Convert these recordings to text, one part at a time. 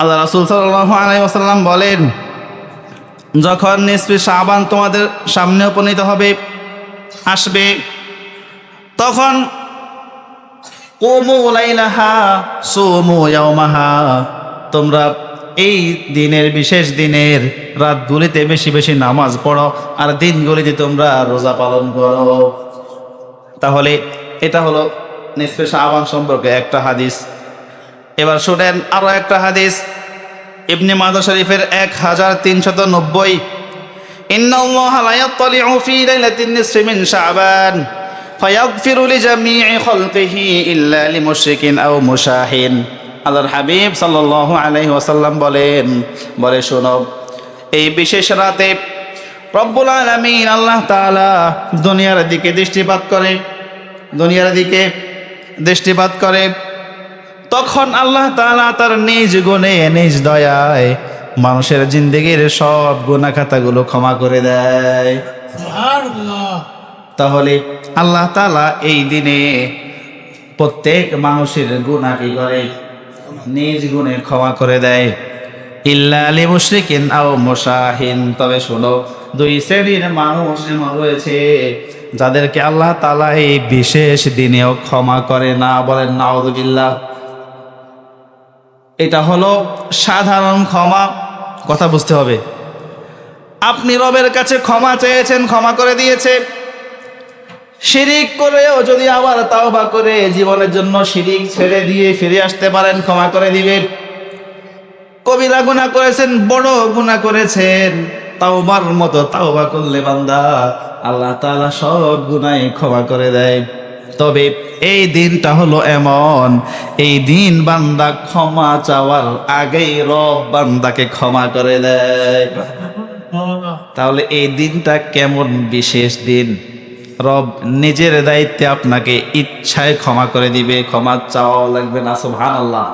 আল্লাহ রাসূল সাল্লাল্লাহু আলাইহি ওয়াসাল্লাম বলেন, যখন নিসফে শাবান তোমাদের সামনে উপনীত হবে, আসবে, তখন কুমু লাইলাহা সুমু ইয়াওমাহা, তোমরা এই দিনের বিশেষ দিনের রাতগুলিতে বেশি বেশি নামাজ পড়ো আর দিনগুলিতে তোমরা রোজা পালন করো। তাহলে এটা হলো নিসফে শাবান সম্পর্কে একটা হাদিস। এবার শুনেন আরো একটা হাদিস, ইবনে মাজাহ শরীফের 1390, ইন্নাল্লাহা লা ইয়াত্তালিউ ফি লাইলাতিন নিসফি মিন শাবান ফায়াগফিরু লিজামিই খালকিহি ইল্লা লিমুশরিকিন আও মুশাহিন। আল্লাহর হাবিব সাল্লাল্লাহু আলাইহি ওয়াসাল্লাম বলে শোনো, এই বিশেষ রাতে রব্বুল আলামিন আল্লাহ তাআলা দুনিয়ার দিকে দৃষ্টিপাত করে, তখন আল্লাহ তাআলা তার নিজ গুণে নিজ দয়ায় মানুষের জিন্দেগির সব গুনাহ খাতাগুলো ক্ষমা করে দেয়। সুবহানাল্লাহ। তাহলে আল্লাহ তাআলা এই দিনে প্রত্যেক মানুষের গুনাহ কি করে? নিজ গুণে ক্ষমা করে দেয়। ইল্লা লিমুশরিকিন আও মুশাহিন, তবে শোনো, দুই শ্রেণীর মানুষ রয়েছে যাদেরকে আল্লাহ তাআলা এই বিশেষ দিনেও ক্ষমা করে না। বলেন নাউযুবিল্লাহ। এটা হলো সাধারণ ক্ষমা, কথা বুঝতে হবে। আপনি রবের কাছে ক্ষমা চেয়েছেন, ক্ষমা করে দিয়েছে। শিরিক করেও যদি আবার তাওবা করে জীবনের জন্য শিরিক ছেড়ে দিয়ে ফিরে আসতে পারেন, ক্ষমা করে দিবেন। কবিরা গুনাহ করেছেন, বড় গুনাহ করেছেন, তাওবার মতো তাওবা করলে বান্দা আল্লাহ তাআলা সব গুনাহ ক্ষমা করে দেয়। তবে এই দিনটা হলো এমন, এই দিন বান্দা ক্ষমা চাওয়ার আগেই রব বান্দাকে ক্ষমা করে দেয়। তাহলে এই দিনটা কেমন বিশেষ দিন! রব নিজের দায়িত্বে আপনাকে ইচ্ছায় ক্ষমা করে দিবে, ক্ষমা চাওয়া লাগবে না। সুবহানাল্লাহ।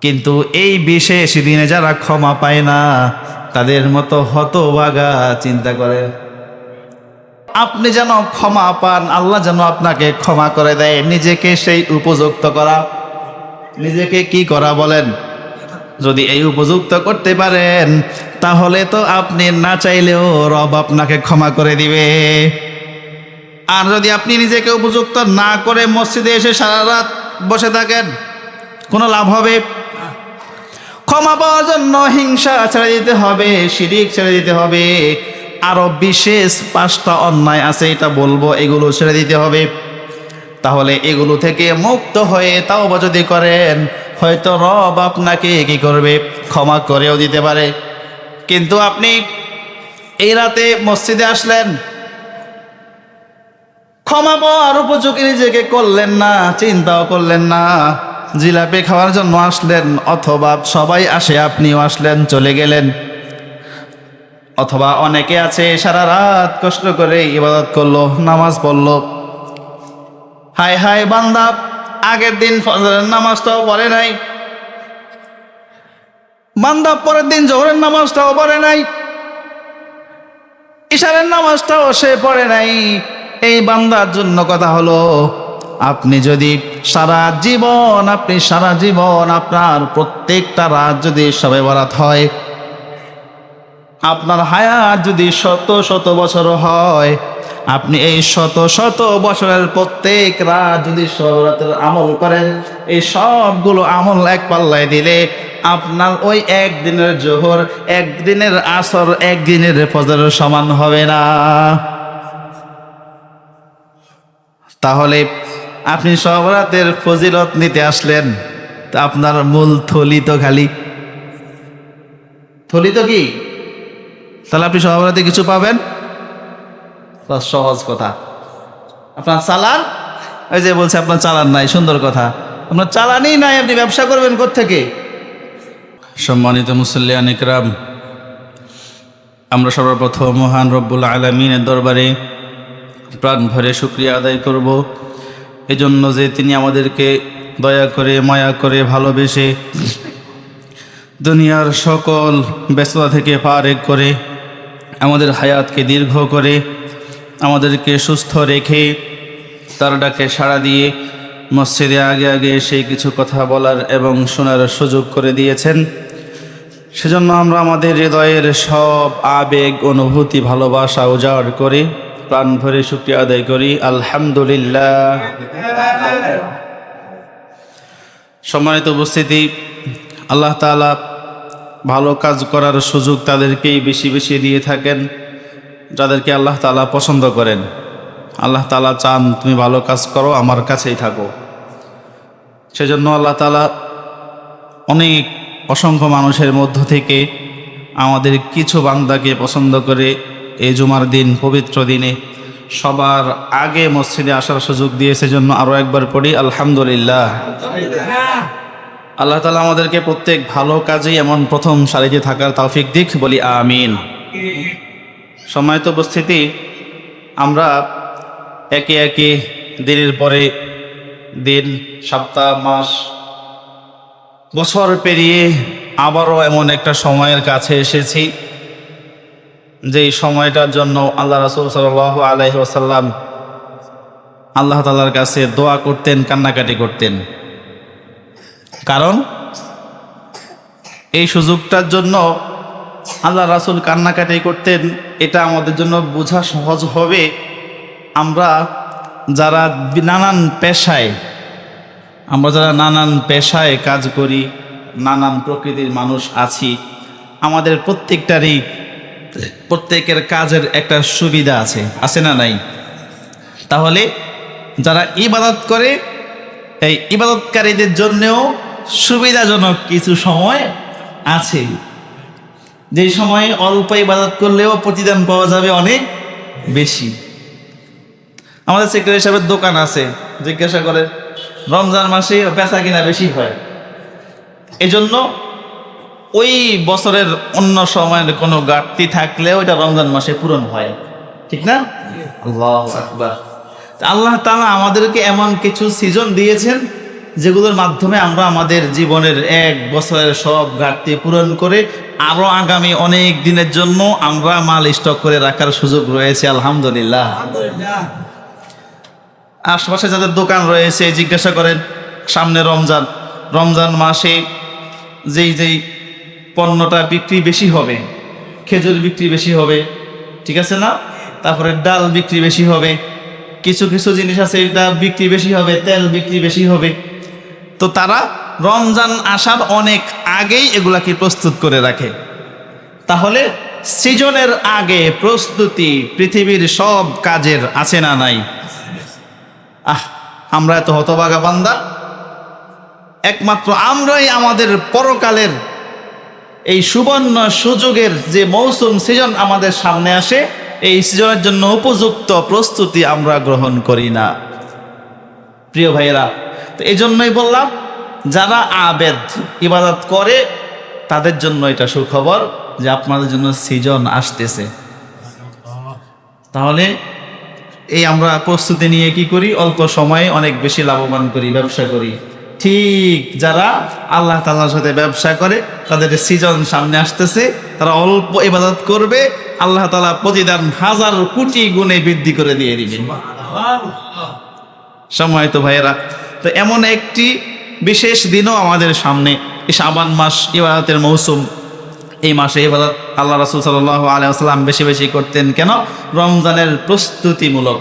কিন্তু এই বিশেষ দিনে যারা ক্ষমা পায় না তাদের মতো হতভাগা, চিন্তা করেন। আপনি যেন ক্ষমা পান, আল্লাহ যেন আপনাকে ক্ষমা করে দেয়, নিজেকে সেই উপযুক্ত করা। নিজেকে কি করা বলেন? যদি এই উপযুক্ত করতে পারেন তাহলে তো আপনি না চাইলেও রব আপনাকে ক্ষমা করে দিবে। আর যদি আপনি নিজেকে উপযুক্ত না করে মসজিদে এসে সারা রাত বসে থাকেন, কোনো লাভ হবে? ক্ষমা পাওয়ার জন্য হিংসা ছেড়ে দিতে হবে, শিরিক ছেড়ে দিতে হবে, আরো বিশেষ 5টা অন্যায় আছে, এটা বলবো, এগুলো ছেড়ে দিতে হবে। তাহলে এগুলো থেকে মুক্ত হয়ে তাওবা যদি করেন, হয়তো রব আপনাকে কি করবে? ক্ষমা করেও দিতে পারে। কিন্তু আপনি এই রাতে মসজিদে আসলেন, ক্ষমা পাওয়ার উপযোগী নিজেকে করলেন না, চিন্তাও করলেন না, জিলাপি খাওয়ার জন্য আসলেন, অথবা সবাই আসে আপনিও আসলেন, চলে গেলেন। অথবা অনেকে আছে সারা রাত কষ্ট করে ইবাদত করলো, নামাজ পড়লো, হায় হায় বান্দা আগের দিন ফজরের নামাজটাও পড়ে নাই, বান্দা পরের দিন জোহরের নামাজটাও পড়ে নাই, ইশারের নামাজটাও সে পড়ে নাই। এই বান্দার জন্য কথা হলো, আপনি যদি সারা জীবন আপনার প্রত্যেকটা রাত যদি শবে বরাত হয়, আপনার হায়াত যদি শত শত বছর হয়, আপনি এই শত শত বছরের প্রত্যেক রাত যদি শবে বরাতের আমল করেন, এই সবগুলো আমল এক পাল্লায় দিলে আপনার ওই একদিনের জোহর, একদিনের আসর, একদিনের ফজরের সমান হবে না। তাহলে আপনি শবে বরাতের ফজিলত নিতে আসলেন, তা আপনার মূল থলি তো খালি। থলি তো কি? তাহলে আপনি শবে বরাতে কিছু পাবেন? সহজ কথা, আপনার চালান, ওই যে বলছে আপনার চালান নাই, সুন্দর কথা, আপনার চালানই নাই, আপনি ব্যবসা করবেন কোত্থেকে? সম্মানিত মুসল্লিয়ান ইকরাম, আমরা সর্বপ্রথম মহান রব্বুল আলামিনের দরবারে প্রাণ ভরে শুকরিয়া আদায় করব, এজন্য যে তিনি আমাদেরকে দয়া করে, মায়া করে, ভালোবেসে দুনিয়ার সকল ব্যস্ততা থেকে পারেক করে আমাদের হায়াতকে দীর্ঘ করে আমাদেরকে সুস্থ রেখে তার ডাকে সাড়া দিয়ে মসজিদে আগে আগে সেই কিছু কথা বলার এবং শোনার সুযোগ করে দিয়েছেন। সেজন্য আমরা আমাদের হৃদয়ের সব আবেগ, অনুভূতি, ভালোবাসা উজাড় করে প্রাণ ভরে শুকরিয়া আদায় করি। আলহামদুলিল্লাহ। সম্মানিত উপস্থিতি, আল্লাহ তাআলা ভালো কাজ করার সুযোগ তাদেরকেই বেশি বেশি দিয়ে থাকেন যাদেরকে আল্লাহ তাআলা পছন্দ করেন। আল্লাহ তাআলা চান তুমি ভালো কাজ করো, আমার কাছেই থাকো। সেজন্য আল্লাহ তাআলা অনেক অসংখ্য মানুষের মধ্য থেকে আমাদের কিছু বান্দাকে পছন্দ করে এই জুমার দিন, পবিত্র দিনে সবার আগে মসজিদে আসার সুযোগ দিয়েছে। জন্য আরও একবার পড়ি আলহামদুলিল্লাহ। আল্লাহ তাআলা আমাদেরকে প্রত্যেক ভালো কাজেই এমন প্রথম সারিতে থাকার তৌফিক দিক, বলি আমিন। সম্মানিত উপস্থিতি, আমরা একে একে দিনের পরে দিন, সপ্তাহ, মাস, বছর পেরিয়ে আবারও এমন একটা সময়ের কাছে এসেছি যেই সময়টার জন্য আল্লাহ রাসূল সাল্লাল্লাহু আলাইহি ওয়াসাল্লাম আল্লাহ তাআলার কাছে দোয়া করতেন, কান্নাকাটি করতেন। কারণ এই সুযোগটার জন্য আল্লাহ রাসূল কান্নাকাটি করতেন। এটা আমাদের জন্য বোঝা সহজ হবে। আমরা যারা নানান পেশায় কাজ করি, নানান প্রকৃতির মানুষ আছি, আমাদের প্রত্যেকের কাজের একটা সুবিধা আছে না নাই? তাহলে যারা ইবাদত করে, এই ইবাদতকারীদের জন্যও সুবিধাজনক কিছু সময় আছে, যে সময়ে অল্প ইবাদত করলেও প্রতিদান পাওয়া যাবে অনেক বেশি। আমাদের সেক্রেটারি সাহেবের দোকান আছে, জিজ্ঞাসা করে রমজান মাসে বেচা কিনা বেশি হয়, এজন্য ওই বছরের অন্য সময়ের কোনো ঘাটতি থাকলেও এটা রমজান মাসে পূরণ হয়, ঠিক না? আল্লাহু আকবার। আল্লাহ তাআলা আমাদেরকে এমন কিছু সিজন দিয়েছেন যেগুলোর মাধ্যমে আমরা আমাদের জীবনের এক বছরের সব ঘাটতি পূরণ করে আরো আগামী অনেক দিনের জন্য আমরা মাল স্টক করে রাখার সুযোগ রয়েছে। আলহামদুলিল্লাহ। আশপাশে যাদের দোকান রয়েছে জিজ্ঞাসা করেন, সামনে রমজান মাসে যেই পণ্যটা বিক্রি বেশি হবে, খেজুর বিক্রি বেশি হবে, ঠিক আছে না? তারপরে ডাল বিক্রি বেশি হবে, কিছু কিছু জিনিস আছে এটা বিক্রি বেশি হবে, তেল বিক্রি বেশি হবে। তো তারা রমজান আসার অনেক আগেই এগুলাকে প্রস্তুত করে রাখে। তাহলে সিজনের আগে প্রস্তুতি পৃথিবীর সব কাজের আছে না নাই? আমরা এত হতভাগা বান্দা, একমাত্র আমরাই আমাদের পরকালের এই সুবর্ণ সুযোগের যে মৌসুম, সিজন আমাদের সামনে আসে, এই সিজনের জন্য উপযুক্ত প্রস্তুতি আমরা গ্রহণ করি না। প্রিয় ভাইয়েরা, তো এই জন্যই বললাম, যারা আবেদ, ইবাদত করে, তাদের জন্য এটা সুখবর যে আপনাদের জন্য সিজন আসতেছে। তাহলে এই আমরা প্রস্তুতি নিয়ে কি করি? অল্প সময়ে অনেক বেশি লাভবান করি, ব্যবসা করি। ঠিক যারা আল্লাহ তাআলার সাথে ব্যবসা করে, তাদের সিজন সামনে আসতেছে, তারা অল্প ইবাদত করবে, আল্লাহ তাআলা প্রতিদান হাজার কোটি গুণে বৃদ্ধি করে দিয়ে দিবেন। সম্মানিত ভাইয়েরা, তো এমন একটি বিশেষ দিনও আমাদের সামনে, এই শাবান মাস, ইবাদতের মৌসুম। এই মাসে ইবাদত আল্লাহ রাসূল সাল্লাল্লাহু আলাইহি ওয়াসাল্লাম বেশি বেশি করতেন। কেন? রমজানের প্রস্তুতিমূলক,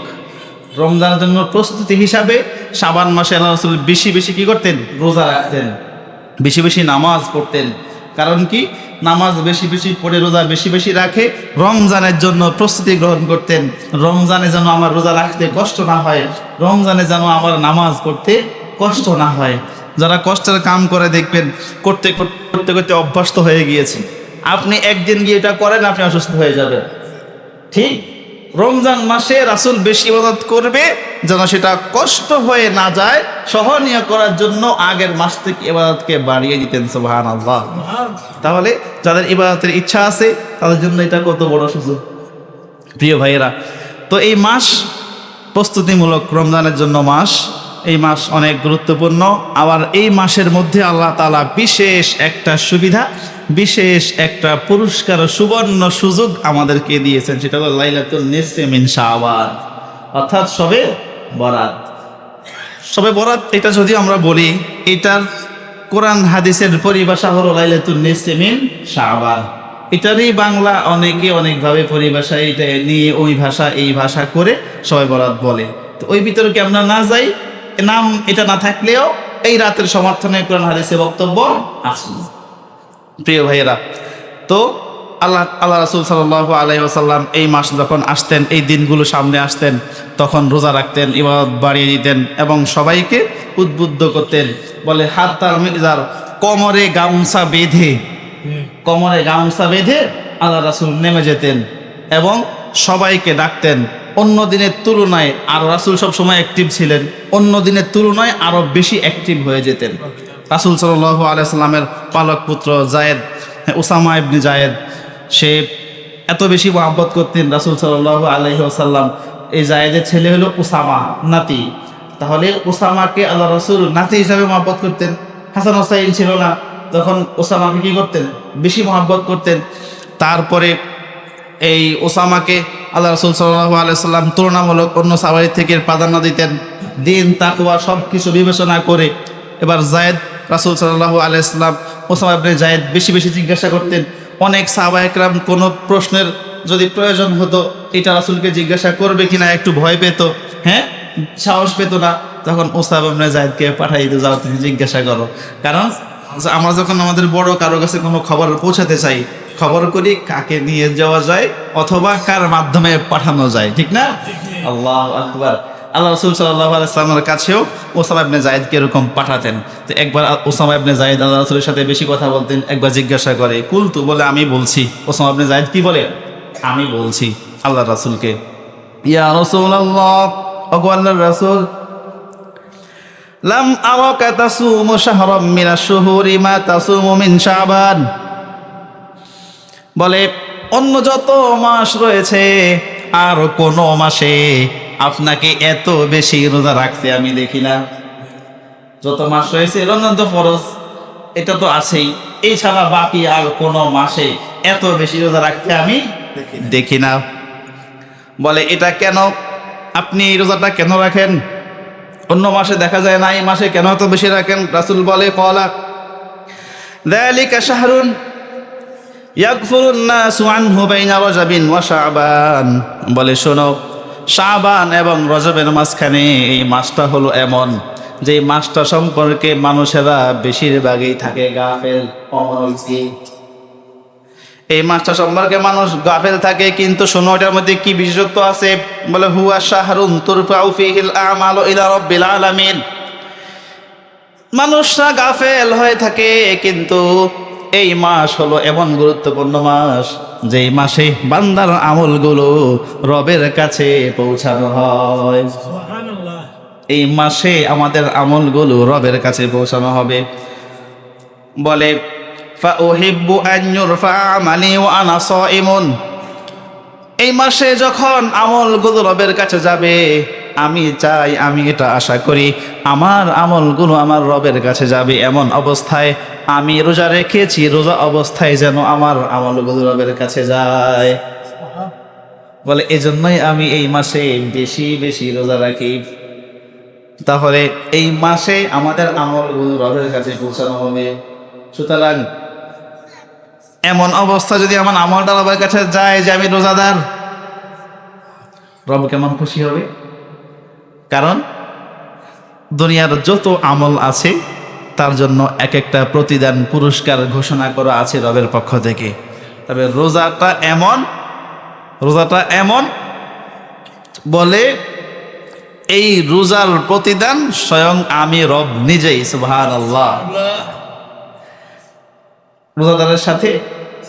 রমজানের জন্য প্রস্তুতি হিসাবে শাবান মাসে আল্লাহ রাসূল বেশি বেশি কি করতেন? রোজা রাখতেন, বেশি বেশি নামাজ পড়তেন। কারণ কি? নামাজ বেশি বেশি পড়ে, রোজা বেশি বেশি রাখে, রমজানের জন্য প্রস্তুতি গ্রহণ করতেন। রমজানে যেন আমার রোজা রাখতে কষ্ট না হয়, রমজানে যেন আমার নামাজ পড়তে কষ্ট না হয়। যারা কষ্টের কাম করে দেখবেন করতে করতে করতে অভ্যস্ত হয়ে গিয়েছে। আপনি একদিন গিয়ে এটা করেন, আপনি অসুস্থ হয়ে যাবেন। ঠিক রমজান মাসে রাসূল বেশি ইবাদত করবে যেন সেটা কষ্ট হয়ে না যায়, সহনীয় করার জন্য আগের মাস থেকে ইবাদতকে বাড়িয়ে দিতেন। সুবহানাল্লাহ। তাহলে যাদের ইবাদতের ইচ্ছা আছে তাদের জন্য এটা কত বড় সুযোগ। প্রিয় ভাইয়েরা, তো এই মাস প্রস্তুতিমূলক, রমজানের জন্য মাস, এই মাস অনেক গুরুত্বপূর্ণ। আবার এই মাসের মধ্যে আল্লাহ তাআলা বিশেষ একটা সুবিধা, বিশেষ একটা পুরস্কার, সুবর্ণ সুযোগ আমাদেরকে দিয়েছেন। সেটা হলো লাইলাতুল নিসফি মিন শাবান, অর্থাৎ শবে বরাত। সবে বরাত এটা যদি আমরা বলি, এটার কোরআন হাদিসের পরিভাষা হলো লাইলাতুন নিসফি মিন শাবান। এটারই বাংলা অনেকে অনেকভাবে পরিভাষা এটা নিয়ে ওই ভাষা এই ভাষা করে সবে বরাত বলে। তো ওই ভিতরে কি আমরা না যাই, নাম এটা না থাকলেও এই রাতের সমর্থনে কোরআন হাদিসে বক্তব্য আছে। প্রিয় ভাইয়েরা, তো আল্লাহ রাসূল সাল্লাল্লাহু আলাইহি ওয়াসাল্লাম এই মাস যখন আসতেন, এই দিনগুলো সামনে আসতেন, তখন রোজা রাখতেন, ইবাদত বাড়িয়ে দিতেন এবং সবাইকে উদ্বুদ্ধ করতেন। বলে হাত্তাল মিজার, কোমরে গামছা বেঁধে আল্লাহ রাসূল নেমে যেতেন এবং সবাইকে ডাকতেন। অন্য দিনের তুলনায়, আর রাসূল সবসময় অ্যাক্টিভ ছিলেন, অন্য দিনের তুলনায় আরো বেশি অ্যাক্টিভ হয়ে যেতেন। রাসূল সাল্লাল্লাহু আলাইহি ওয়াসাল্লামের পালক পুত্র জায়েদ, উসামা ইবনে জায়েদ, সে এত বেশি মহব্বত করতেন রাসূল সাল্লাল্লাহু আলাইহি ওয়াসাল্লাম। এই জায়েদের ছেলে হলো উসামা, নাতি। তাহলে উসামাকে আল্লাহ রাসূল নাতি হিসাবে মহব্বত করতেন। হাসান হোসাইন ছিল না, তখন উসামাকে কি করতেন? বেশি মহব্বত করতেন। তারপরে এই ওসামাকে আল্লাহ রাসূল সাল্লাল্লাহু আলাইহি ওয়াসাল্লাম তুলনামূলক অন্য সাহাবীর থেকে প্রাধান্য দিতেন, দিন তাকওয়া সব কিছু বিবেচনা করে। এবার জায়েদ, রাসূল সাল্লাল্লাহু আলাইহি ওয়াসাল্লাম ওসামা ইবনে জায়েদ বেশি বেশি জিজ্ঞাসা করতেন। অনেক সাহাবা একরাম কোনো প্রশ্নের যদি প্রয়োজন হতো, এটা রাসূলকে জিজ্ঞাসা করবে কিনা একটু ভয় পেত, সাহস পেত না, তখন ওসামা ইবনে জায়েদকে পাঠাই দিত, যাও তুমি জিজ্ঞাসা করো। কারণ আমরা যখন আমাদের বড় কারো কাছে কোনো খবর পৌঁছাতে চাই, খবর করি কাকে নিয়ে যাওয়া যায় অথবা কার মাধ্যমে পাঠানো যায়, ঠিক না? আল্লাহু আকবার। আল্লাহ রাসূল সাল্লাল্লাহু আলাইহি ওয়াসাল্লামের কাছেও ওসামা ইবনে জায়েদকে এরকম পাঠাতেন। তো একবার ওসামা ইবনে জায়েদ আল্লাহ রাসূলের সাথে বেশি কথা বলতেন। একবার জিজ্ঞাসা করে, কুলতু, বলে আমি বলছি। ওসামা ইবনে জায়েদ কি বলে? আমি বলছি আল্লাহ রাসূলকে, ইয়া রাসূলুল্লাহ, ওগো আল্লাহর রাসূল, লাম আরাকা তাসুমু শাহরাম মিনাশ শুহুরি মা তাসুমু মিন শাবান। বলে অন্য যত মাস রয়েছে আর কোন মাসে আপনাকে এত বেশি রোজা রাখতে আমি দেখি না। যত মাস রয়েছে, রমজান তো ফরজ, এটা তো আছেই, এছাড়া বাকি আর কোন মাসে এত বেশি রোজা রাখতে আমি দেখি না। বলে এটা কেন? আপনি এই রোজাটা কেন রাখেন? অন্য মাসে দেখা যায় না, এই মাসে কেন এত বেশি রাখেন? রাসূল বলে, ক্বালা যালিকা শাহরুন ইয়াগফুরুন নাসু আনহু বাইনা রজবিন ওয়া শাবান। বলে শোনো, শাবান এবং রজবের মাঝখানে এই মাসটা হলো এমন যে মাসটা সম্পর্কে মানুষেরা বেশিরভাগই থাকে গাফেল, অমনোযোগী। এই মাসটা সম্পর্কে মানুষ গাফেল থাকে, কিন্তু শোনো এটার মধ্যে কি বিশেষত্ব আছে? বলে হুয়া শাহরুন তুরফাউ ফীহিল আমালু ইলা রাব্বিল আলামিন। মানুষরা গাফেল হয়ে থাকে, কিন্তু এই মাস হলো এমন গুরুত্বপূর্ণ মাস যেই মাসে বান্দার আমলগুলো রবের কাছে পৌঁছানো হয়। সুবহানাল্লাহ। এই মাসে আমাদের আমলগুলো রবের কাছে পৌঁছানো হবে। বলে ফাউহিব্বু আন ইউরফা আমালি ওয়া আনা সাইমুন। এই মাসে যখন আমলগুলো রবের কাছে যাবে, আমি চাই, আমি এটা আশা করি, আমার আমলগুলো আমার রবের কাছে যাবে এমন অবস্থায় আমি রোজা রেখেছি, রোজা অবস্থায় যেন আমার আমলগুলো রবের কাছে যায়। বলে এজন্যই আমি এই মাসে বেশি বেশি রোজা রাখি। তাহলে এই মাসে আমাদের আমলগুলো রবের কাছে পৌঁছানো হবে। সুতরাং এমন অবস্থা যদি আমার আমলটা রবের কাছে যায় যে আমি রোজাদার, রব কেমন খুশি হবে? কারণ দুনিয়ার যত আমল আছে তার জন্য এক একটা প্রতিদান, পুরস্কার ঘোষণা করা আছে রবের পক্ষ থেকে। তবে রোজাটা এমন বলে এই রোজার প্রতিদান স্বয়ং আমি রব নিজেই। সুবহানাল্লাহ। রোজাদারের সাথে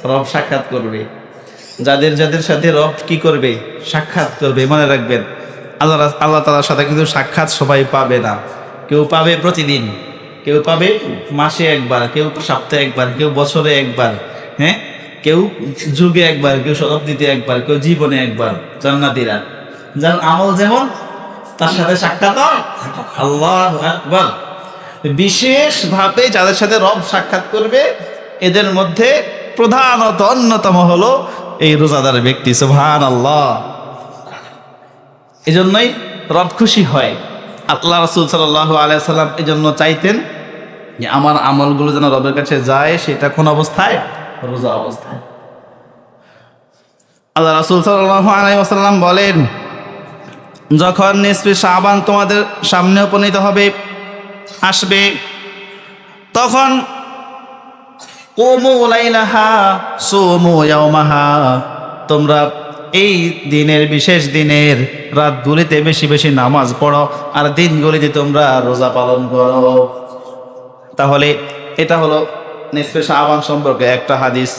রব সাক্ষাৎ করবে। যাদের যাদের সাথে রব কি করবে? সাক্ষাৎ করবে। মনে রাখবেন, আল্লাহ তাআলার সাথে কিন্তু সাক্ষাৎ সবাই পাবে না। কেউ পাবে প্রতিদিন, কেউ পাবে মাসে একবার, কেউ সপ্তাহে একবার, কেউ বছরে একবার, কেউ যুগে একবার, কেউ শতাব্দীতে একবার, কেউ জীবনে একবার। জান্নাতীরা যার আমল যেমন তার সাথে সাক্ষাৎ। আল্লাহু আকবার। বিশেষভাবে যাদের সাথে রব সাক্ষাৎ করবে এদের মধ্যে প্রধানত অন্যতম হলো এই রোজাদার ব্যক্তি। সুবহানাল্লাহ। এজন্যই রব খুশি হয়। আল্লাহ রাসূল সাল্লাল্লাহু আলাইহি সাল্লাম এই জন্য চাইতেন যে আমার আমলগুলো যেন রবের কাছে যায়, সেটা কোন অবস্থায়? রোজা অবস্থায়। আল্লাহ রাসূল সাল্লাল্লাহু আলাইহি ওয়াসাল্লাম বলেন, যখন নিসফে শাবান তোমাদের সামনে উপনীত হবে, আসবে, তখন কুমু লাইলাহা সুমু ইয়াওমাহা, তোমরা এই দিনের, বিশেষ দিনের রাতগুলিতে বেশি বেশি নামাজ পড়ো আর দিনগুলিতে তোমরা রোজা পালন করো। তাহলে এটা হলো নিসফে শাবান সম্পর্কে একটা হাদিস।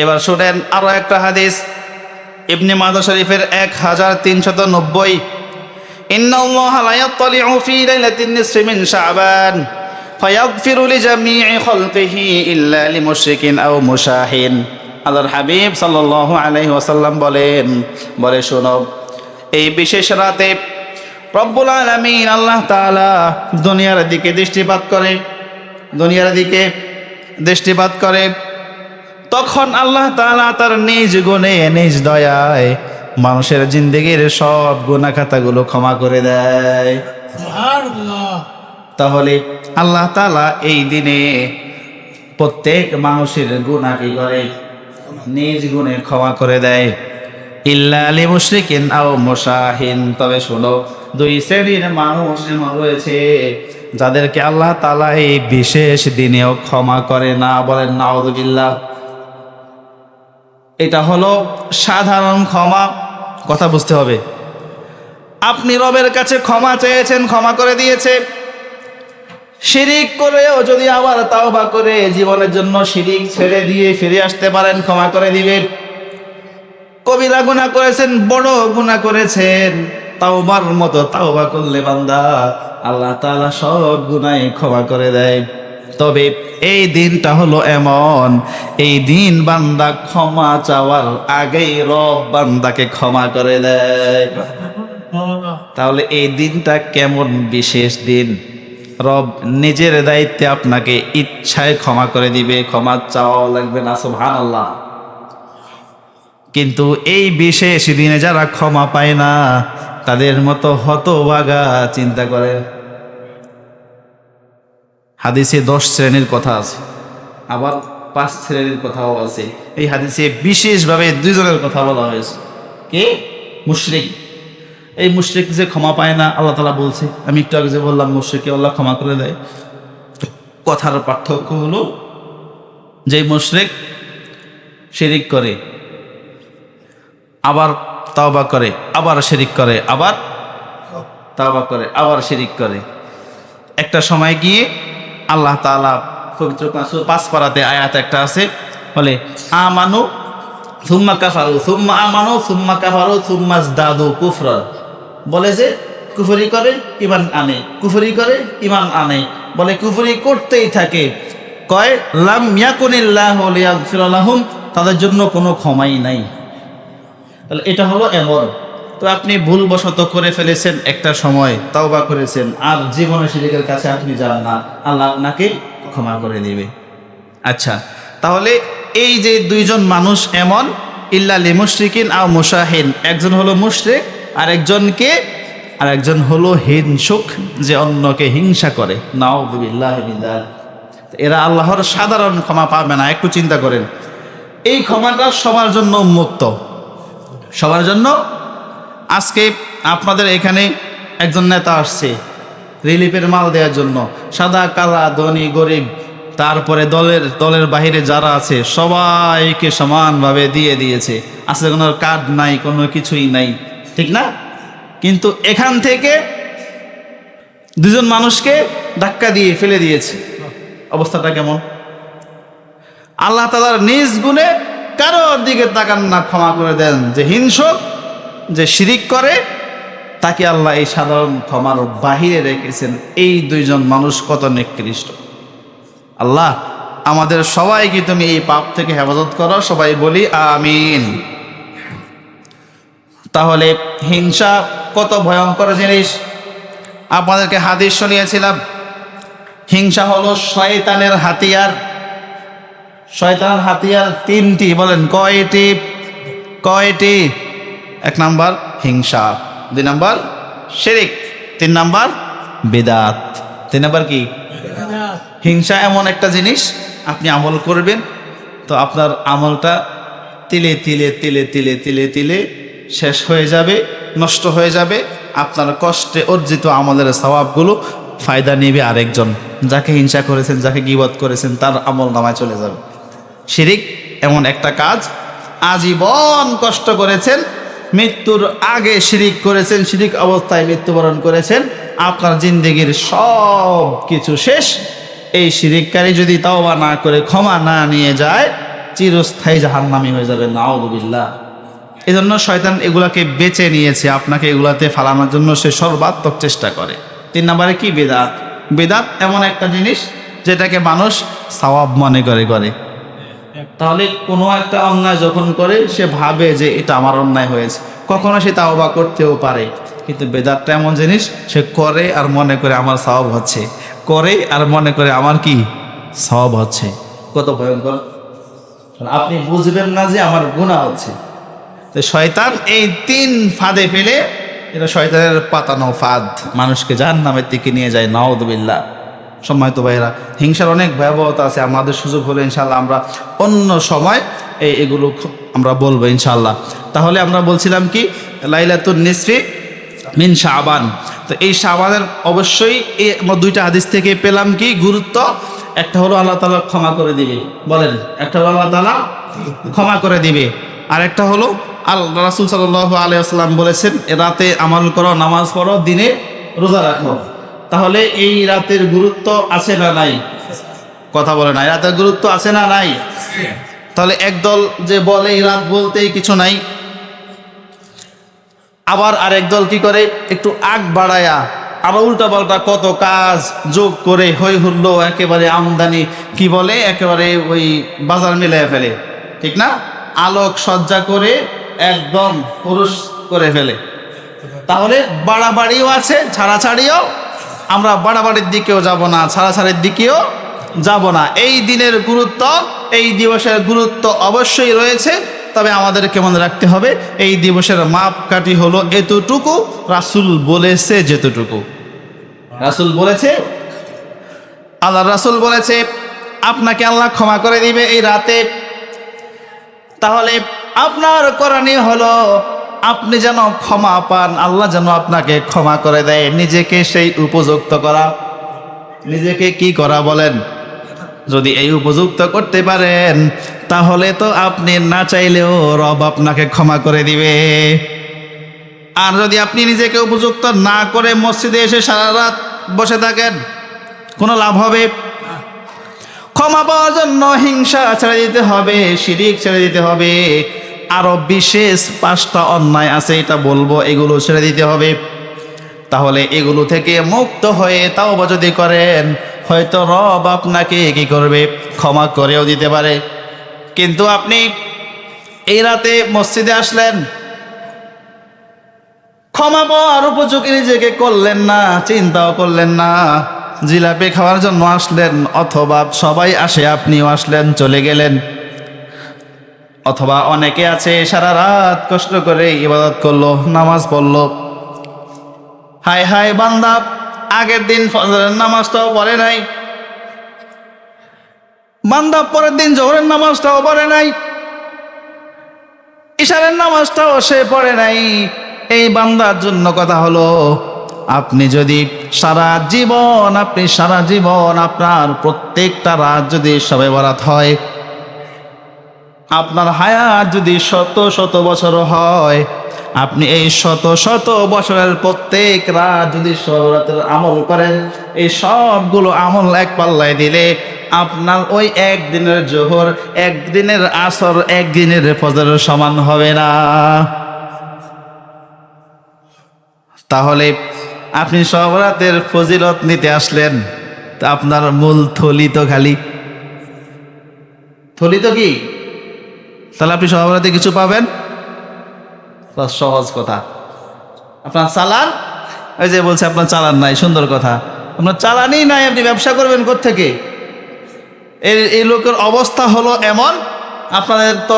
এবার শুনেন আরো একটা হাদিস, ইবনে মাজাহ শরীফের 1390, ইন্নাল্লাহা লা ইয়াত্তালিউ ফি লাইলাতিন নিসফি মিন শাবান ফায়াগফিরু লিজামিই খালকিহি ইল্লা লিমুশরিকিন আও মুশাহিন। আল্লাহর হাবিব সাল্লাল্লাহু আলাইহি ওয়াসাল্লাম বলে শোনো, এই বিশেষ রাতে রব্বুল আলামিন আল্লাহ তাআলা দুনিয়ার দিকে দৃষ্টিপাত করে, তখন আল্লাহ তাআলা তার নিজ গুণে, নিজ দয়ায় মানুষের জিন্দেগির সব গুনাহ খাতাগুলো ক্ষমা করে দেয়। সুবহানাল্লাহ। তাহলে আল্লাহ তাআলা এই দিনে প্রত্যেক মানুষের গুনাহ কি করে? নিজ গুণে ক্ষমা করে দেয়। ইল্লা লিমুশরিকিন আও মুশাহিন, তবে শোনো, দুই শ্রেণীর মানুষ এমন রয়েছে যাদেরকে আল্লাহ তাআলা এই বিশেষ দিনেও ক্ষমা করে না। বলেন নাউযুবিল্লাহ। এটা হলো সাধারণ ক্ষমা। কথা বুঝতে হবে, আপনি রবের কাছে ক্ষমা চেয়েছেন, ক্ষমা করে দিয়েছে। শিরিক করেও যদি আবার তাওবা করে জীবনের জন্য শিরিক ছেড়ে দিয়ে ফিরে আসতে পারেন, ক্ষমা করে দিবেন। কবিরা গুনাহ করেছেন, বড় গুনাহ করেছেন, তাওবার মতো তাওবা করলে বান্দা আল্লাহ তাআলা সব গুনাহ ক্ষমা করে দেয়। তবে এই দিনটা হলো এমন, এই দিন বান্দা ক্ষমা চাওয়ার আগেই রব বান্দাকে ক্ষমা করে দেয়। তাহলে এই দিনটা কেমন বিশেষ দিন! রব নিজের দায়িত্বে আপনাকে ইচ্ছায় ক্ষমা করে দিবে, ক্ষমা চাওয়া লাগবে না। সুবহানাল্লাহ। কিন্তু এই বিশেষ দিনে যারা ক্ষমা পায় না, তাদের মতো হতভাগা চিন্তা করেন। হাদিসে 10 শ্রেণীর কথা আছে, আবার 5 শ্রেণীর কথাও আছে। এই হাদিসে বিশেষভাবে 2 জনের কথা বলা হয়েছে। কে? মুশরিক। এই মুশরিক যে ক্ষমা পায় না, আল্লাহ তাআলা বলছে, আমি একটু আগে যে বললাম মুশরিককে আল্লাহ ক্ষমা করে দেয়। কথার পার্থক্য হলো, যে মুশরিক শিরিক করে, আবার তাওবা করে, আবার শিরিক করে, আবার তাওবা করে, আবার শিরিক করে, একটা সময় গিয়ে আল্লাহ তাআলা পবিত্র সূরা 5 পারাতে আয়াত একটা আছে, বলে আমানু সুম্মা কাফারু সুম্মা আমানু সুম্মা কাফারু সুম্মা ইজদাদু কুফরা। বলে যে কুফরি করে ঈমান আনে, কুফরি করে ঈমান আনে, বলে কুফরি করতেই থাকে। কয় লাম ইয়াকুনিল্লাহু লিয়াগফিরা লাহুম, তাদের জন্য কোনো ক্ষমাই নাই। তাহলে এটা হলো এমন। তো আপনি ভুলবশত করে ফেলেছেন একটা সময়, তাওবা করেছেন, আর জীবনে শিরকের কাছে আপনি যান না, আল্লাহ আপনাকে ক্ষমা করে দিবে। আচ্ছা, তাহলে এই যে 2 জন মানুষ এমন, ইল্লা লিমুশরিকিন আও মুশাহিন, একজন হলো মুশরিক, আর একজন হলো হিংসুক, যে অন্যকে হিংসা করে। নাউযুবিল্লাহি মিন যালিক। এরা আল্লাহর সাধারণ ক্ষমা পাবে না। একটু চিন্তা করেন, এই ক্ষমাটা সবার জন্য উন্মুক্ত, সবার জন্য। আজকে আপনাদের এখানে একজন নেতা আসছে রিলিফের মাল দেওয়ার জন্য, সাদা কালা ধনী গরিব, তারপরে দলের বাহিরে যারা আছে সবাইকে সমানভাবে দিয়ে দিয়েছে। আসলে কোনো কার্ড নাই, কোনো কিছুই নাই, ঠিক না? কিন্তু এখান থেকে 2 জন মানুষকে ধাক্কা দিয়ে ফেলে দিয়েছে। অবস্থাটা কেমন? আল্লাহ তাআলার নিজ গুণে কারোর দিকে তাকান না, ক্ষমা করে দেন। যে হিংসুক, যে শিরিক করে, তাকে আল্লাহ এই সাধারণ ক্ষমার বাহিরে রেখেছেন। এই 2 জন মানুষ কত নিকৃষ্ট! আল্লাহ আমাদের সবাইকে তুমি এই পাপ থেকে হেফাজত করো, সবাই বলি আমিন। তাহলে হিংসা কত ভয়ঙ্কর জিনিস! আপনাদেরকে হাদিস শুনিয়েছিলাম, হিংসা হলো শয়তানের হাতিয়ার। শয়তানের হাতিয়ার 3টি। বলেন কয়টি? 1 নাম্বার হিংসা, 2 নাম্বার শিরিক, তিন নাম্বার বিদআত। তিন নাম্বার কি? হিংসা এমন একটা জিনিস, আপনি আমল করবেন তো আপনার আমলটা তিলে তিলে তিলে তিলে তিলে তিলে শেষ হয়ে যাবে, নষ্ট হয়ে যাবে। আপনার কষ্টে অর্জিত আমলের সওয়াবগুলো ফায়দা নেবে আরেকজন, যাকে হিংসা করেছেন, যাকে গীবত করেছেন, তার আমল নামায় চলে যাবে। শিরিক এমন একটা কাজ, আজীবন কষ্ট করেছেন, মৃত্যুর আগে শিরিক করেছেন, শিরিক অবস্থায় মৃত্যুবরণ করেছেন, আপনার জিন্দেগির সব কিছু শেষ। এই শিরিককারী যদি তাওবা না করে ক্ষমা না নিয়ে যায়, চিরস্থায়ী জাহান্নামী হয়ে যাবে, নাউযুবিল্লাহ। এই জন্য শয়তান এগুলাকে বেছে নিয়েছে, আপনাকে এগুলাতে ফালানোর জন্য সে সর্বাত্মক চেষ্টা করে। তিন নম্বরে কি? বিদআত। বিদআত এমন একটা জিনিস যেটাকে মানুষ সওয়াব মনে করে। তাহলে কোনো একটা অন্যায় যখন করে সে ভাবে যে এটা আমার অন্যায় হয়েছে, কখনো সে তাওবা করতেও পারে। কিন্তু বেদাতটা এমন জিনিস, সে করে আর মনে করে আমার সওয়াব হচ্ছে, করে আর মনে করে আমার কি সওয়াব হচ্ছে। কত ভয়ঙ্কর! আপনি বুঝবেন না যে আমার গুনাহ হচ্ছে। তো শয়তান এই তিন ফাঁদে ফেলে, এটা শয়তানের পাতানো ফাঁদ, মানুষকে জাহান্নামের দিকে নিয়ে যায়, নাউযুবিল্লাহ। সম্মানিত ভাইয়েরা, হিংসার অনেক ভয়াবহতা আছে। আমাদের সুযোগ হলে ইনশাআল্লাহ আমরা অন্য সময় এগুলো আমরা বলবো ইনশাআল্লাহ। তাহলে আমরা বলছিলাম কি, লাইলাতুন নিসফি মিন শাবান। তো এই শাবানের অবশ্যই আমরা দুইটা হাদিস থেকে পেলাম কি গুরুত্ব। একটা হলো আল্লাহ তাআলা ক্ষমা করে দিবে, বলেন, একটা হলো আল্লাহ তাআলা ক্ষমা করে দিবে, আর একটা হলো আল্লাহ রাসূল সাল্লাল্লাহু আলাইহি ওয়াসাল্লাম বলেছেন, রাতে আমল করো, নামাজ পড়ো, দিনে রোজা রাখো। তাহলে এই রাতের গুরুত্ব আছে না নাই? কথা বলে নাই, রাতের গুরুত্ব আছে না নাই? তাহলে একদল যে বলে এই রাত বলতেই কিছু নাই, আবার আরেক দল কি করে, একটু আগ বাড়ায়া আবার উল্টা পাল্টা কত কাজ যোগ করে হই হুল্লো একেবারে আমদানি কি বলে, একেবারে ওই বাজার মিলাই ফেলে, ঠিক না? আলোক সজ্জা করে একদম পুরুষ করে ফেলে। তাহলে বাড়াবাড়িও আছে, ছাড়াছাড়িও। আমরা বাড়াবাড়ির দিকেও যাব না, ছাড়াছাড়ির দিকেও যাব না। এই দিনের গুরুত্ব, এই দিবসের গুরুত্ব অবশ্যই রয়েছে, তবে আমাদেরকে মনে রাখতে হবে এই দিবসের মাপকাঠি হলো এতটুকু, রাসূল বলেছে যেতটুকু। রাসূল বলেছে, আল্লাহ রাসূল বলেছে আপনাকে আল্লাহ ক্ষমা করে দিবে এই রাতে। তাহলে আপনার করণীয় হলো আপনি যেন ক্ষমা পান, আল্লাহ যেন আপনাকে ক্ষমা করে দেয়, নিজেকে সেই উপযুক্ত করা। নিজেকে কি করা বলেন? যদি এই উপযুক্ত করতে পারেন তাহলে তো আপনি না চাইলেও রব আপনাকে ক্ষমা করে দিবে। আর যদি আপনি নিজেকে উপযুক্ত না করে মসজিদে এসে সারা রাত বসে থাকেন, কোনো লাভ হবে? ক্ষমা পাওয়ার জন্য হিংসা ছেড়ে দিতে হবে, শিরিক ছেড়ে দিতে হবে, আরো বিশেষ 5টা অন্যায় আছে, এটা বলবো, এগুলো ছেড়ে দিতে হবে। তাহলে এগুলো থেকে মুক্ত হয়ে তাওবা যদি করেন, হয়তো রব আপনাকে কি করবে, ক্ষমা করেও দিতে পারে। কিন্তু আপনি এই রাতে মসজিদে আসলেন, ক্ষমা পাওয়ার উপযোগী নিজেকে করলেন না, চিন্তাও করলেন না, জিলাপি খাওয়ার জন্য আসলেন, অথবা সবাই আসে আপনিও আসলেন, চলে গেলেন। অথবা অনেকে আছে সারা রাত কষ্ট করে ইবাদত করলো, নামাজ পড়লো, হায় হায় বান্দা আগের দিন ফজরের নামাজটাও পড়ে নাই, বান্দা পরের দিন জোহরের নামাজটাও পড়ে নাই, ইশারের নামাজটাও সে পড়ে নাই। এই বান্দার জন্য কথা হলো, আপনি যদি সারা জীবন আপনার প্রত্যেকটা রাত যদি শবে বরাত হয়, আপনার হায়াত যদি শত শত বছর হয়, আপনি এই শত শত বছরের প্রত্যেক রাত যদি শবে বরাতের আমল করেন, এই সবগুলো আমল এক পাল্লায় দিলে আপনার ওই একদিনের জোহর, একদিনের আসর, একদিনের ফজরের সমান হবে না। তাহলে আপনি শবে বরাতের ফজিলত নিতে আসলেন, তা আপনার মূল থলি তো খালি, থলি তো কি? তাহলে আপনি শবে বরাতে কিছু পাবেন? সহজ কথা, আপনার চালান, ওই যে বলছে আপনার চালান নাই, সুন্দর কথা, আপনার চালানই নাই, আপনি ব্যবসা করবেন কোত্থেকে? এই লোকের অবস্থা হলো এমন, আপনাদের তো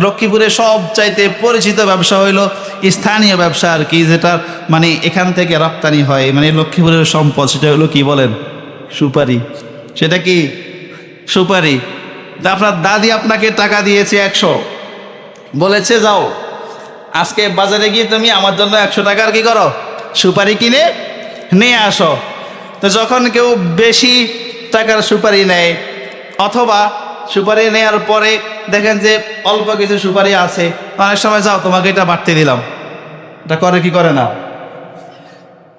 লক্ষ্মীপুরে সব চাইতে পরিচিত ব্যবসা হইল স্থানীয় ব্যবসা আর কি, যেটা মানে এখান থেকে রপ্তানি হয়, মানে লক্ষ্মীপুরের সম্পদ, সেটা হলো কি বলেন? সুপারি। সেটা কি? সুপারি। তা আপনার দাদি আপনাকে টাকা দিয়েছে 100, বলেছে যাও আজকে বাজারে গিয়ে তুমি আমার জন্য 100 টাকার কি করো, সুপারি কিনে নিয়ে আসো। তো যখন কেউ বেশি টাকার সুপারি নেয় অথবা সুপারি নেওয়ার পরে দেখেন যে অল্প কিছু সুপারি আছে, অনেক সময় যাও তোমাকে এটা বাড়তে দিলাম, এটা করে কি করে না?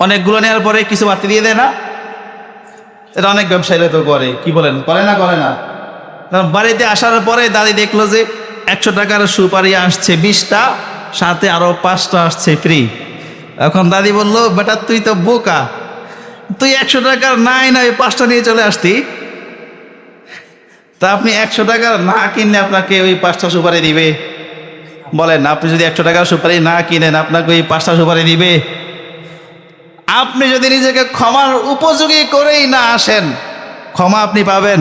অনেকগুলো নেওয়ার পরে কিছু বাড়তে দিয়ে দেয় না? এটা অনেক ব্যবসায়ীরা তো করে, কি বলেন, করে না? করে না? বাড়িতে আসার পরে দাদি দেখলো যে 100 টাকার সুপারি আসছে 20টা, সাথে আরো 5টা আসছে ফ্রি। এখন দাদি বলল, বেটা তুই তো বোকা, তুই 100 টাকার নাই 5টা নিয়ে চলে আসতি। তা আপনি 100 টাকার না কিনলে আপনাকে ওই 5টা সুপারি দিবে? বলেন, আপনি যদি 100 টাকার সুপারি না কিনেন আপনাকে ওই 5টা সুপারি দিবে? আপনি যদি নিজেকে ক্ষমার উপযোগী করেই না আসেন, ক্ষমা আপনি পাবেন?